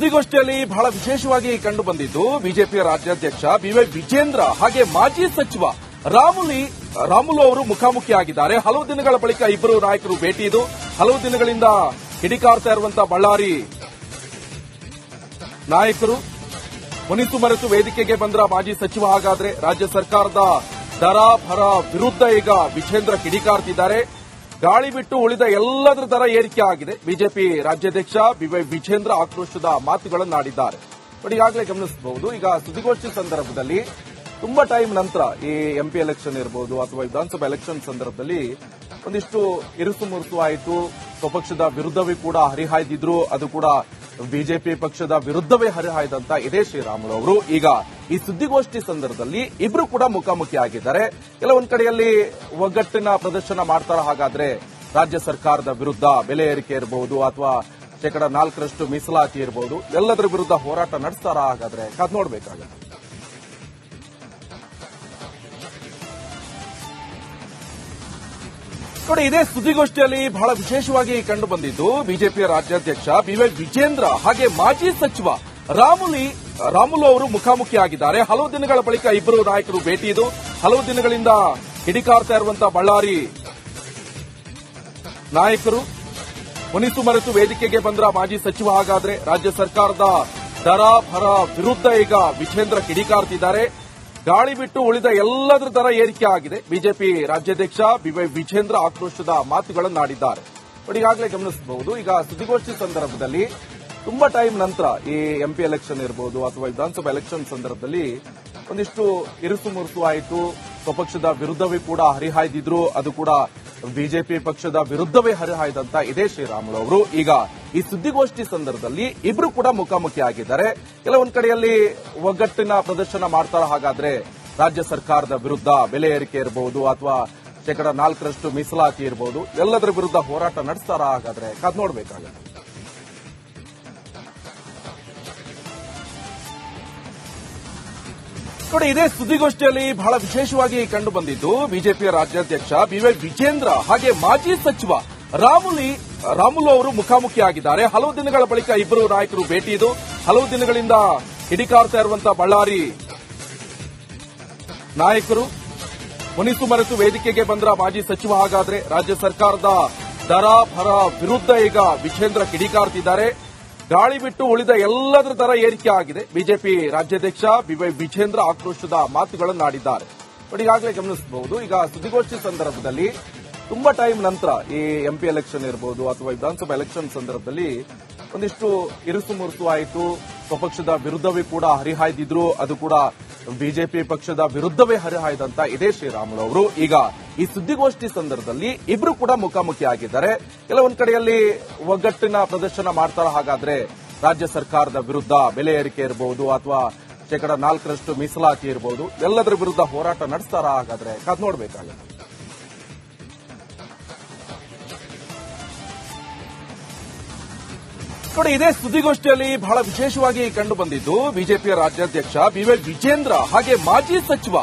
ಸುದ್ದಿಗೋಷ್ಠಿಯಲ್ಲಿ ಬಹಳ ವಿಶೇಷವಾಗಿ ಕಂಡು ಬಂದಿದ್ದು ಬಿಜೆಪಿಯ ರಾಜ್ಯಾಧ್ಯಕ್ಷ ಬಿವೈ ವಿಜೇಂದ್ರ ಹಾಗೆ ಮಾಜಿ ಸಚಿವ ರಾಮುಲು ಅವರು ಮುಖಾಮುಖಿಯಾಗಿದ್ದಾರೆ. ಹಲವು ದಿನಗಳ ಬಳಿಕ ಇಬ್ಬರು ನಾಯಕರು ಭೇಟಿ. ಇದು ಹಲವು ದಿನಗಳಿಂದ ಕಿಡಿಕಾರ್ತಾ ಇರುವಂತಹ ಬಳ್ಳಾರಿ ನಾಯಕರು ಮುನಿಸು ಮರೆತು ವೇದಿಕೆಗೆ ಬಂದ್ರ ಮಾಜಿ ಸಚಿವ. ಹಾಗಾದ್ರೆ ರಾಜ್ಯ ಸರ್ಕಾರದ ದರ ಭರ ವಿರುದ್ಧ ಈಗ ವಿಜೇಂದ್ರ ಕಿಡಿಕಾರ್ತಿದ್ದಾರೆ. ಗಾಳಿ ಬಿಟ್ಟು ಉಳಿದ ಎಲ್ಲದರ ದರ ಏರಿಕೆ ಆಗಿದೆ. ಬಿಜೆಪಿ ರಾಜ್ಯಾಧ್ಯಕ್ಷ ಬಿವೈ ವಿಜೇಂದ್ರ ಆಕ್ರೋಶದ ಮಾತುಗಳನ್ನಾಡಿದ್ದಾರೆ. ಬಟ್ ಈಗಾಗಲೇ ಗಮನಿಸಬಹುದು, ಈಗ ಸುದ್ದಿಗೋಷ್ಠಿ ಸಂದರ್ಭದಲ್ಲಿ ತುಂಬಾ ಟೈಮ್ ನಂತರ ಈ ಎಂಪಿ ಎಲೆಕ್ಷನ್ ಇರಬಹುದು ಅಥವಾ ವಿಧಾನಸಭಾ ಎಲೆಕ್ಷನ್ ಸಂದರ್ಭದಲ್ಲಿ ಒಂದಿಷ್ಟು ಇರುಸು ಮುರುಸು ಆಯಿತು. ಸ್ವಪಕ್ಷದ ವಿರುದ್ಧವೇ ಕೂಡ ಹರಿಹಾಯ್ದಿದ್ರು. ಅದು ಕೂಡ ಬಿಜೆಪಿ ಪಕ್ಷದ ವಿರುದ್ಧವೇ ಹರಿಹಾಯ್ದಂತ ಇದೇ ಶ್ರೀರಾಮುಲು ಅವರು ಈಗ ಈ ಸುದ್ದಿಗೋಷ್ಠಿ ಸಂದರ್ಭದಲ್ಲಿ ಇಬ್ರು ಕೂಡ ಮುಖಾಮುಖಿಯಾಗಿದ್ದಾರೆ. ಕೆಲವೊಂದ್ ಕಡೆಯಲ್ಲಿ ಒಗ್ಗಟ್ಟಿನ ಪ್ರದರ್ಶನ ಮಾಡ್ತಾರ. ಹಾಗಾದ್ರೆ ರಾಜ್ಯ ಸರ್ಕಾರದ ವಿರುದ್ಧ ಬೆಲೆ ಏರಿಕೆ ಇರಬಹುದು ಅಥವಾ 4% ಮೀಸಲಾತಿ ಇರಬಹುದು, ಎಲ್ಲದರ ವಿರುದ್ಧ ಹೋರಾಟ ನಡೆಸ್ತಾರ. ಹಾಗಾದ್ರೆ ಕಾದ್ ನೋಡ್ಬೇಕಾಗುತ್ತೆ. ನೋಡಿ, ಇದೇ ಸುದ್ದಿಗೋಷ್ಠಿಯಲ್ಲಿ ಬಹಳ ವಿಶೇಷವಾಗಿ ಕಂಡು ಬಂದಿದ್ದು ಬಿಜೆಪಿಯ ರಾಜ್ಯಾಧ್ಯಕ್ಷ ಬಿವೈ ವಿಜೇಂದ್ರ ಹಾಗೆ ಮಾಜಿ ಸಚಿವ ರಾಮುಲು ಅವರು ಮುಖಾಮುಖಿಯಾಗಿದ್ದಾರೆ. ಹಲವು ದಿನಗಳ ಬಳಿಕ ಇಬ್ಬರು ನಾಯಕರು ಭೇಟಿ. ಇದು ಹಲವು ದಿನಗಳಿಂದ ಕಿಡಿಕಾರ್ತಾ ಇರುವಂತಹ ಬಳ್ಳಾರಿ ನಾಯಕರು ಮುನಿಸು ಮರೆತು ವೇದಿಕೆಗೆ ಬಂದ್ರ ಮಾಜಿ ಸಚಿವ. ಹಾಗಾದ್ರೆ ರಾಜ್ಯ ಸರ್ಕಾರದ ದರ ಭರ ವಿರುದ್ಧ ಈಗ ವಿಜೇಂದ್ರ ಕಿಡಿಕಾರ್ತಿದ್ದಾರೆ. ಗಾಳಿ ಬಿಟ್ಟು ಉಳಿದ ಎಲ್ಲದರ ದರ ಏರಿಕೆ ಆಗಿದೆ. ಬಿಜೆಪಿ ರಾಜ್ಯಾಧ್ಯಕ್ಷ ಬಿವೈ ವಿಜೇಂದ್ರ ಆಕ್ರೋಶದ ಮಾತುಗಳನ್ನಾಡಿದ್ದಾರೆ. ಬಟ್ ಈಗಾಗಲೇ ಗಮನಿಸಬಹುದು, ಈಗ ಸುದ್ದಿಗೋಷ್ಠಿ ಸಂದರ್ಭದಲ್ಲಿ ತುಂಬಾ ಟೈಮ್ ನಂತರ ಈ ಎಂಪಿ ಎಲೆಕ್ಷನ್ ಇರಬಹುದು ಅಥವಾ ವಿಧಾನಸಭಾ ಎಲೆಕ್ಷನ್ ಸಂದರ್ಭದಲ್ಲಿ ಒಂದಿಷ್ಟು ಇರುಸು ಮುರುಸು ಆಯಿತು. ಸ್ವಪಕ್ಷದ ವಿರುದ್ಧವೇ ಕೂಡ ಹರಿಹಾಯ್ದಿದ್ರು. ಅದು ಕೂಡ ಬಿಜೆಪಿ ಪಕ್ಷದ ವಿರುದ್ಧವೇ ಹರಿಹಾಯ್ದಂತ ಇದೇ ಶ್ರೀರಾಮುಲು ಅವರು ಈಗ ಈ ಸುದ್ದಿಗೋಷ್ಠಿ ಸಂದರ್ಭದಲ್ಲಿ ಇಬ್ರು ಕೂಡ ಮುಖಾಮುಖಿಯಾಗಿದ್ದಾರೆ. ಕೆಲವೊಂದ್ ಕಡೆಯಲ್ಲಿ ಒಗ್ಗಟ್ಟಿನ ಪ್ರದರ್ಶನ ಮಾಡ್ತಾರ. ಹಾಗಾದ್ರೆ ರಾಜ್ಯ ಸರ್ಕಾರದ ವಿರುದ್ಧ ಬೆಲೆ ಏರಿಕೆ ಇರಬಹುದು ಅಥವಾ 4% ಮೀಸಲಾತಿ ಇರಬಹುದು, ಎಲ್ಲದರ ವಿರುದ್ಧ ಹೋರಾಟ ನಡೆಸ್ತಾರ. ಹಾಗಾದ್ರೆ ಕಾದ್ ನೋಡ್ಬೇಕಾಗುತ್ತೆ. ನೋಡಿ, ಇದೇ ಸುದ್ದಿಗೋಷ್ಠಿಯಲ್ಲಿ ಬಹಳ ವಿಶೇಷವಾಗಿ ಕಂಡು ಬಂದಿದ್ದು ಬಿಜೆಪಿಯ ರಾಜ್ಯಾಧ್ಯಕ್ಷ ಬಿವೈ ವಿಜೇಂದ್ರ ಹಾಗೆ ಮಾಜಿ ಸಚಿವ ರಾಮುಲು ಅವರು ಮುಖಾಮುಖಿಯಾಗಿದ್ದಾರೆ. ಹಲವು ದಿನಗಳ ಬಳಿಕ ಇಬ್ಬರು ನಾಯಕರು ಭೇಟಿ. ಇದು ಹಲವು ದಿನಗಳಿಂದ ಕಿಡಿಕಾರ್ತಾ ಇರುವಂತಹ ಬಳ್ಳಾರಿ ನಾಯಕರು ಮುನಿಸು ಮರೆತು ವೇದಿಕೆಗೆ ಬಂದ್ರ ಮಾಜಿ ಸಚಿವ. ಹಾಗಾದ್ರೆ ರಾಜ್ಯ ಸರ್ಕಾರದ ದರ ಭರ ವಿರುದ್ಧ ಈಗ ವಿಜೇಂದ್ರ ಕಿಡಿಕಾರ್ತಿದ್ದಾರೆ. ಗಾಳಿ ಬಿಟ್ಟು ಉಳಿದ ಎಲ್ಲದರ ದರ ಏರಿಕೆ ಆಗಿದೆ. ಬಿಜೆಪಿ ರಾಜ್ಯಾಧ್ಯಕ್ಷ ಬಿವೈ ವಿಜೇಂದ್ರ ಆಕ್ರೋಶದ ಮಾತುಗಳನ್ನಾಡಿದ್ದಾರೆ. ಬಟ್ ಈಗಾಗಲೇ ಗಮನಿಸಬಹುದು, ಈಗ ಸುದ್ದಿಗೋಷ್ಠಿ ಸಂದರ್ಭದಲ್ಲಿ ತುಂಬಾ ಟೈಮ್ ನಂತರ ಈ ಎಂಪಿ ಎಲೆಕ್ಷನ್ ಇರಬಹುದು ಅಥವಾ ವಿಧಾನಸಭಾ ಎಲೆಕ್ಷನ್ ಸಂದರ್ಭದಲ್ಲಿ ಒಂದಿಷ್ಟು ಇರುಸು ಮುರುಸು ಆಯಿತು. ಸ್ವಪಕ್ಷದ ವಿರುದ್ಧವೇ ಕೂಡ ಹರಿಹಾಯ್ದಿದ್ರು. ಅದು ಕೂಡ ಬಿಜೆಪಿ ಪಕ್ಷದ ವಿರುದ್ಧವೇ ಹರಿಹಾಯ್ದಂತ ಇದೇ ಶ್ರೀರಾಮುಲು ಅವರು ಈಗ ಈ ಸುದ್ದಿಗೋಷ್ಠಿ ಸಂದರ್ಭದಲ್ಲಿ ಇಬ್ರು ಕೂಡ ಮುಖಾಮುಖಿಯಾಗಿದ್ದಾರೆ. ಕೆಲವೊಂದ್ ಕಡೆಯಲ್ಲಿ ಒಗ್ಗಟ್ಟಿನ ಪ್ರದರ್ಶನ ಮಾಡ್ತಾರ. ಹಾಗಾದ್ರೆ ರಾಜ್ಯ ಸರ್ಕಾರದ ವಿರುದ್ಧ ಬೆಲೆ ಏರಿಕೆ ಇರಬಹುದು ಅಥವಾ 4% ಮೀಸಲಾತಿ ಇರಬಹುದು, ಎಲ್ಲದರ ವಿರುದ್ಧ ಹೋರಾಟ ನಡೆಸ್ತಾರ. ಹಾಗಾದ್ರೆ ಕಾದ್ ನೋಡ್ಬೇಕಾಗುತ್ತೆ. ನೋಡಿ, ಇದೇ ಸುದ್ದಿಗೋಷ್ಠಿಯಲ್ಲಿ ಬಹಳ ವಿಶೇಷವಾಗಿ ಕಂಡು ಬಂದಿದ್ದು ಬಿಜೆಪಿಯ ರಾಜ್ಯಾಧ್ಯಕ್ಷ ಬಿವೈ ವಿಜೇಂದ್ರ ಹಾಗೆ ಮಾಜಿ ಸಚಿವ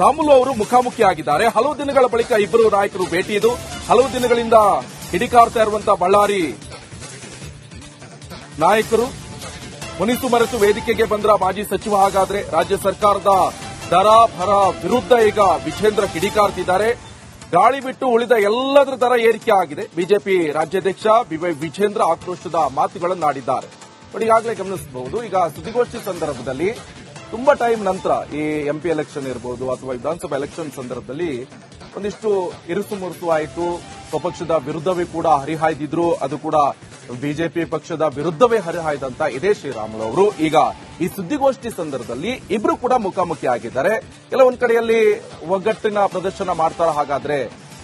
ರಾಮುಲು ಅವರು ಮುಖಾಮುಖಿಯಾಗಿದ್ದಾರೆ. ಹಲವು ದಿನಗಳ ಬಳಿಕ ಇಬ್ಬರು ನಾಯಕರು ಭೇಟಿ. ಇದು ಹಲವು ದಿನಗಳಿಂದ ಕಿಡಿಕಾರ್ತಾ ಇರುವಂತಹ ಬಳ್ಳಾರಿ ನಾಯಕರು ಮುನಿಸು ಮರೆತು ವೇದಿಕೆಗೆ ಬಂದ್ರ ಮಾಜಿ ಸಚಿವ. ಹಾಗಾದ್ರೆ ರಾಜ್ಯ ಸರ್ಕಾರದ ದರ ಭರ ವಿರುದ್ಧ ಈಗ ವಿಜೇಂದ್ರ ಕಿಡಿಕಾರ್ತಿದ್ದಾರೆ. ಗಾಳಿ ಬಿಟ್ಟು ಉಳಿದ ಎಲ್ಲದರ ದರ ಏರಿಕೆ ಆಗಿದೆ. ಬಿಜೆಪಿ ರಾಜ್ಯಾಧ್ಯಕ್ಷ ಬಿವೈ ವಿಜೇಂದ್ರ ಆಕ್ರೋಶದ ಮಾತುಗಳನ್ನಾಡಿದ್ದಾರೆ. ಬಟ್ ಈಗಾಗಲೇ ಗಮನಿಸಬಹುದು, ಈಗ ಸುದ್ದಿಗೋಷ್ಠಿ ಸಂದರ್ಭದಲ್ಲಿ ತುಂಬಾ ಟೈಮ್ ನಂತರ ಈ ಎಂಪಿ ಎಲೆಕ್ಷನ್ ಇರಬಹುದು ಅಥವಾ ವಿಧಾನಸಭಾ ಎಲೆಕ್ಷನ್ ಸಂದರ್ಭದಲ್ಲಿ ಒಂದಿಷ್ಟು ಇರುಸು ಮುರುಸು ಆಯಿತು. ಸ್ವಪಕ್ಷದ ವಿರುದ್ಧವೇ ಕೂಡ ಹರಿಹಾಯ್ದಿದ್ರು. ಅದು ಕೂಡ ಬಿಜೆಪಿ ಪಕ್ಷದ ವಿರುದ್ಧವೇ ಹರಿಹಾಯ್ದಂತ ಇದೇ ಶ್ರೀರಾಮುಲು ಅವರು ಈಗ ಈ ಸುದ್ದಿಗೋಷ್ಠಿ ಸಂದರ್ಭದಲ್ಲಿ ಇಬ್ರು ಕೂಡ ಮುಖಾಮುಖಿಯಾಗಿದ್ದಾರೆ. ಕೆಲವೊಂದ್ ಕಡೆಯಲ್ಲಿ ಒಗ್ಗಟ್ಟಿನ ಪ್ರದರ್ಶನ ಮಾಡ್ತಾರ. ಹಾಗಾದ್ರೆ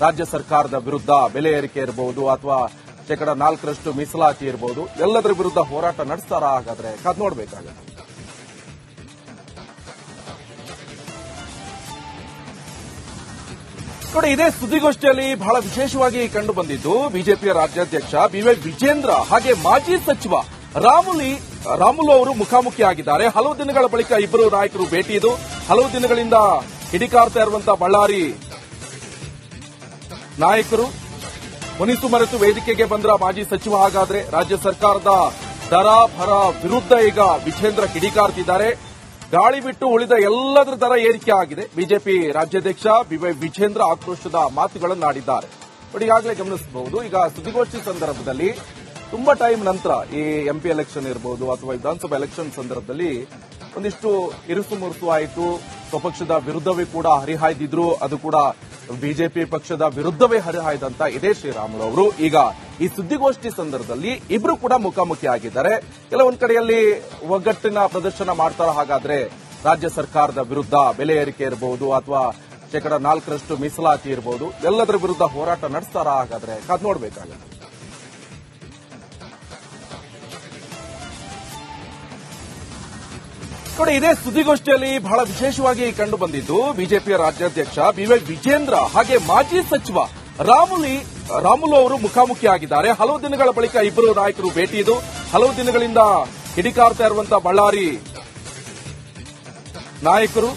ರಾಜ್ಯ ಸರ್ಕಾರದ ವಿರುದ್ಧ ಬೆಲೆ ಏರಿಕೆ ಇರಬಹುದು ಅಥವಾ 4% ಮೀಸಲಾತಿ ಇರಬಹುದು, ಎಲ್ಲದರ ವಿರುದ್ಧ ಹೋರಾಟ ನಡೆಸ್ತಾರ. ಹಾಗಾದ್ರೆ ಕಾದ್ ನೋಡ್ಬೇಕಾಗುತ್ತೆ. ನೋಡಿ, ಇದೇ ಸುದ್ದಿಗೋಷ್ಠಿಯಲ್ಲಿ ಬಹಳ ವಿಶೇಷವಾಗಿ ಕಂಡು ಬಂದಿದ್ದು ಬಿಜೆಪಿಯ ರಾಜ್ಯಾಧ್ಯಕ್ಷ ಬಿವೈ ವಿಜೇಂದ್ರ ಹಾಗೆ ಮಾಜಿ ಸಚಿವ ರಾಮುಲು ಅವರು ಮುಖಾಮುಖಿಯಾಗಿದ್ದಾರೆ. ಹಲವು ದಿನಗಳ ಬಳಿಕ ಇಬ್ಬರು ನಾಯಕರು ಭೇಟಿ. ಇದು ಹಲವು ದಿನಗಳಿಂದ ಕಿಡಿಕಾರ್ತಾ ಇರುವಂತಹ ಬಳ್ಳಾರಿ ನಾಯಕರು ಮುನಿಸು ಮರೆತು ವೇದಿಕೆಗೆ ಬಂದ್ರ ಮಾಜಿ ಸಚಿವ. ಹಾಗಾದ್ರೆ ರಾಜ್ಯ ಸರ್ಕಾರದ ದರ ಭರ ವಿರುದ್ಧ ಈಗ ವಿಜೇಂದ್ರ ಕಿಡಿಕಾರ್ತಿದ್ದಾರೆ. ಗಾಳಿ ಬಿಟ್ಟು ಉಳಿದ ಎಲ್ಲದರ ದರ ಏರಿಕೆ ಆಗಿದೆ. ಬಿಜೆಪಿ ರಾಜ್ಯಾಧ್ಯಕ್ಷ ಬಿವೈ ವಿಜೇಂದ್ರ ಆಕ್ರೋಶದ ಮಾತುಗಳನ್ನಾಡಿದ್ದಾರೆ. ಬಟ್ ಈಗಾಗಲೇ ಗಮನಿಸಬಹುದು, ಈಗ ಸುದ್ದಿಗೋಷ್ಠಿ ಸಂದರ್ಭದಲ್ಲಿ ತುಂಬಾ ಟೈಮ್ ನಂತರ ಈ ಎಂಪಿ ಎಲೆಕ್ಷನ್ ಇರಬಹುದು ಅಥವಾ ವಿಧಾನಸಭಾ ಎಲೆಕ್ಷನ್ ಸಂದರ್ಭದಲ್ಲಿ ಒಂದಿಷ್ಟು ಇರುಸು ಮುರುಸು ಆಯಿತು. ಸ್ವಪಕ್ಷದ ವಿರುದ್ಧವೇ ಕೂಡ ಹರಿಹಾಯ್ದಿದ್ರು. ಅದು ಕೂಡ ಬಿಜೆಪಿ ಪಕ್ಷದ ವಿರುದ್ಧವೇ ಹರಿಹಾಯ್ದಂತ ಇದೇ ಶ್ರೀರಾಮುಲು ಅವರು ಈಗ ಈ ಸುದ್ದಿಗೋಷ್ಠಿ ಸಂದರ್ಭದಲ್ಲಿ ಇಬ್ರು ಕೂಡ ಮುಖಾಮುಖಿ ಆಗಿದ್ದಾರೆ. ಕೆಲವೊಂದ್ ಕಡೆಯಲ್ಲಿ ಒಗ್ಗಟ್ಟಿನ ಪ್ರದರ್ಶನ ಮಾಡ್ತಾರ. ಹಾಗಾದ್ರೆ ರಾಜ್ಯ ಸರ್ಕಾರದ ವಿರುದ್ಧ ಬೆಲೆ ಏರಿಕೆ ಇರಬಹುದು ಅಥವಾ ಶೇಕಡ 4% ಮೀಸಲಾತಿ ಇರಬಹುದು, ಎಲ್ಲದರ ವಿರುದ್ಧ ಹೋರಾಟ ನಡೆಸ್ತಾರ. ಹಾಗಾದ್ರೆ ಕಾದ್ ನೋಡ್ಬೇಕಾಗುತ್ತೆ. ನೋಡಿ, ಇದೇ ಸುದ್ದಿಗೋಷ್ಠಿಯಲ್ಲಿ ಬಹಳ ವಿಶೇಷವಾಗಿ ಕಂಡು ಬಂದಿದ್ದು ಬಿಜೆಪಿಯ ರಾಜ್ಯಾಧ್ಯಕ್ಷ ಬಿವೈ ವಿಜೇಂದ್ರ ಹಾಗೆ ಮಾಜಿ ಸಚಿವ ರಾಮುಲು ಅವರು ಮುಖಾಮುಖಿ ಆಗಿದ್ದಾರೆ. ಹಲವು ದಿನಗಳ ಬಳಿಕ ಇಬ್ಬರು ನಾಯಕರು ಭೇಟಿ. ಇದು ಹಲವು ದಿನಗಳಿಂದ ಕಿಡಿಕಾರ್ತಾ ಇರುವಂತಹ ಬಳ್ಳಾರಿ ನಾಯಕರು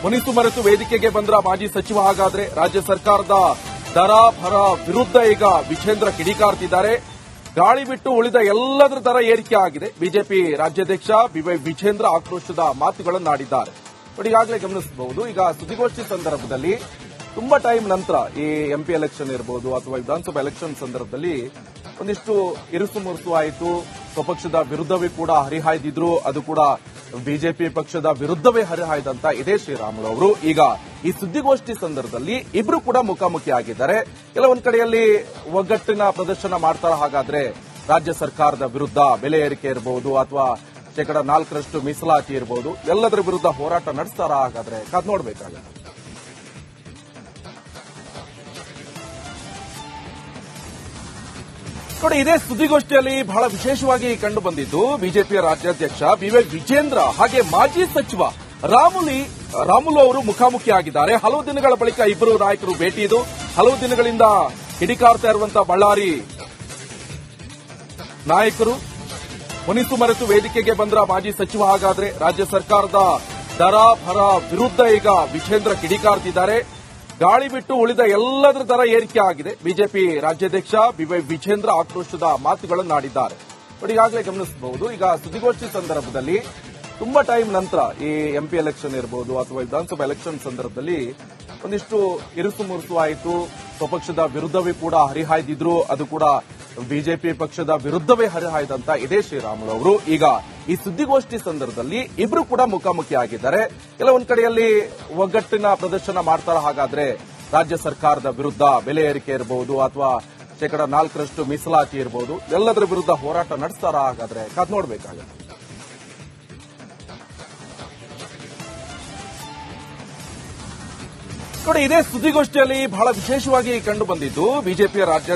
ಮುನಿಸು ಮರೆತು ವೇದಿಕೆಗೆ ಬಂದ್ರ ಮಾಜಿ ಸಚಿವ. ಹಾಗಾದ್ರೆ ರಾಜ್ಯ ಸರ್ಕಾರದ ದರ ಭರ ವಿರುದ್ಧ ಈಗ ವಿಜೇಂದ್ರ ಕಿಡಿಕಾರ್ತಿದ್ದಾರೆ. ಗಾಳಿ ಬಿಟ್ಟು ಉಳಿದ ಎಲ್ಲದರ ದರ ಏರಿಕೆ ಆಗಿದೆ. ಬಿಜೆಪಿ ರಾಜ್ಯಾಧ್ಯಕ್ಷ ಬಿವೈ ವಿಜೇಂದ್ರ ಆಕ್ರೋಶದ ಮಾತುಗಳನ್ನಾಡಿದ್ದಾರೆ. ಬಟ್ ಈಗಾಗಲೇ ಗಮನಿಸಬಹುದು, ಈಗ ಸುದ್ದಿಗೋಷ್ಠಿ ಸಂದರ್ಭದಲ್ಲಿ ತುಂಬಾ ಟೈಮ್ ನಂತರ ಈ ಎಂಪಿ ಎಲೆಕ್ಷನ್ ಇರಬಹುದು ಅಥವಾ ವಿಧಾನಸಭಾ ಎಲೆಕ್ಷನ್ ಸಂದರ್ಭದಲ್ಲಿ ಒಂದಿಷ್ಟು ಇರುಸು ಮುರುಸು ಆಯಿತು. ಸ್ವಪಕ್ಷದ ವಿರುದ್ಧವೇ ಕೂಡ ಹರಿಹಾಯ್ದಿದ್ರು. ಅದು ಕೂಡ ಬಿಜೆಪಿ ಪಕ್ಷದ ವಿರುದ್ಧವೇ ಹರಿಹಾಯ್ದಂತ ಇದೇ ಶ್ರೀರಾಮುಲು ಅವರು ಈಗ ಈ ಸುದ್ದಿಗೋಷ್ಠಿ ಸಂದರ್ಭದಲ್ಲಿ ಇಬ್ರು ಕೂಡ ಮುಖಾಮುಖಿ ಆಗಿದ್ದಾರೆ. ಕೆಲವೊಂದ್ ಕಡೆಯಲ್ಲಿ ಒಗ್ಗಟ್ಟಿನ ಪ್ರದರ್ಶನ ಮಾಡ್ತಾರ. ಹಾಗಾದ್ರೆ ರಾಜ್ಯ ಸರ್ಕಾರದ ವಿರುದ್ಧ ಬೆಲೆ ಏರಿಕೆ ಇರಬಹುದು ಅಥವಾ ಶೇಕಡ 4% ಮೀಸಲಾತಿ ಇರಬಹುದು, ಎಲ್ಲದರ ವಿರುದ್ಧ ಹೋರಾಟ ನಡೆಸ್ತಾರ. ಹಾಗಾದ್ರೆ ಕಾದ್ ನೋಡ್ಬೇಕಾಗುತ್ತೆ. ನೋಡಿ, ಇದೇ ಸುದ್ದಿಗೋಷ್ಠಿಯಲ್ಲಿ ಬಹಳ ವಿಶೇಷವಾಗಿ ಕಂಡು ಬಂದಿದ್ದು ಬಿಜೆಪಿಯ ರಾಜ್ಯಾಧ್ಯಕ್ಷ ಬಿವೈ ವಿಜೇಂದ್ರ ಹಾಗೆ ಮಾಜಿ ಸಚಿವ ರಾಮುಲು ಅವರು ಮುಖಾಮುಖಿ ಆಗಿದ್ದಾರೆ. ಹಲವು ದಿನಗಳ ಬಳಿಕ ಇಬ್ಬರು ನಾಯಕರು ಭೇಟಿ. ಇದು ಹಲವು ದಿನಗಳಿಂದ ಕಿಡಿಕಾರ್ತಾ ಇರುವಂತಹ ಬಳ್ಳಾರಿ ನಾಯಕರು ಮುನಿಸು ಮರೆತು ವೇದಿಕೆಗೆ ಬಂದ್ರ ಮಾಜಿ ಸಚಿವ. ಹಾಗಾದ್ರೆ ರಾಜ್ಯ ಸರ್ಕಾರದ ದರ ಭರ ವಿರುದ್ಧ ಈಗ ವಿಜೇಂದ್ರ ಕಿಡಿಕಾರ್ತಿದ್ದಾರೆ. ಗಾಳಿ ಬಿಟ್ಟು ಉಳಿದ ಎಲ್ಲದರ ದರ ಏರಿಕೆ ಆಗಿದೆ. ಬಿಜೆಪಿ ರಾಜ್ಯಾಧ್ಯಕ್ಷ ಬಿವೈ ವಿಜೇಂದ್ರ ಆಕ್ರೋಶದ ಮಾತುಗಳನ್ನಾಡಿದ್ದಾರೆ. ಬಟ್ ಈಗಾಗಲೇ ಗಮನಿಸಬಹುದು, ಈಗ ಸುದ್ದಿಗೋಷ್ಠಿ ಸಂದರ್ಭದಲ್ಲಿ ತುಂಬಾ ಟೈಮ್ ನಂತರ ಈ ಎಂಪಿ ಎಲೆಕ್ಷನ್ ಇರಬಹುದು ಅಥವಾ ವಿಧಾನಸಭಾ ಎಲೆಕ್ಷನ್ ಸಂದರ್ಭದಲ್ಲಿ ಒಂದಿಷ್ಟು ಇರುಸು ಮುರುಸು ಆಯಿತು. ಸ್ವಪಕ್ಷದ ವಿರುದ್ಧವೇ ಕೂಡ ಹರಿಹಾಯ್ದಿದ್ರು. ಅದು ಕೂಡ ಬಿಜೆಪಿ ಪಕ್ಷದ ವಿರುದ್ಧವೇ ಹರಿಹಾಯ್ದಂತ ಇದೇ ಶ್ರೀರಾಮುಲು ಅವರು ಈಗ ಈ ಸುದ್ದಿಗೋಷ್ಠಿ ಸಂದರ್ಭದಲ್ಲಿ ಇಬ್ರು ಕೂಡ ಮುಖಾಮುಖಿ ಆಗಿದ್ದಾರೆ. ಕೆಲವೊಂದ್ ಕಡೆಯಲ್ಲಿ ಒಗ್ಗಟ್ಟಿನ ಪ್ರದರ್ಶನ ಮಾಡ್ತಾರ. ಹಾಗಾದ್ರೆ ರಾಜ್ಯ ಸರ್ಕಾರದ ವಿರುದ್ಧ ಬೆಲೆ ಏರಿಕೆ ಇರಬಹುದು ಅಥವಾ ಶೇಕಡ 4% ಮೀಸಲಾತಿ ಇರಬಹುದು, ಎಲ್ಲದರ ವಿರುದ್ಧ ಹೋರಾಟ ನಡೆಸ್ತಾರ. ಹಾಗಾದ್ರೆ ಕಾದ್ ನೋಡ್ಬೇಕಾಗುತ್ತೆ. ನೋಡಿ, ಇದೇ ಸುದ್ದಿಗೋಷ್ಠಿಯಲ್ಲಿ ಬಹಳ ವಿಶೇಷವಾಗಿ ಕಂಡು ಬಂದಿದ್ದು ಬಿಜೆಪಿಯ ರಾಜ್ಯಾಧ್ಯಕ್ಷ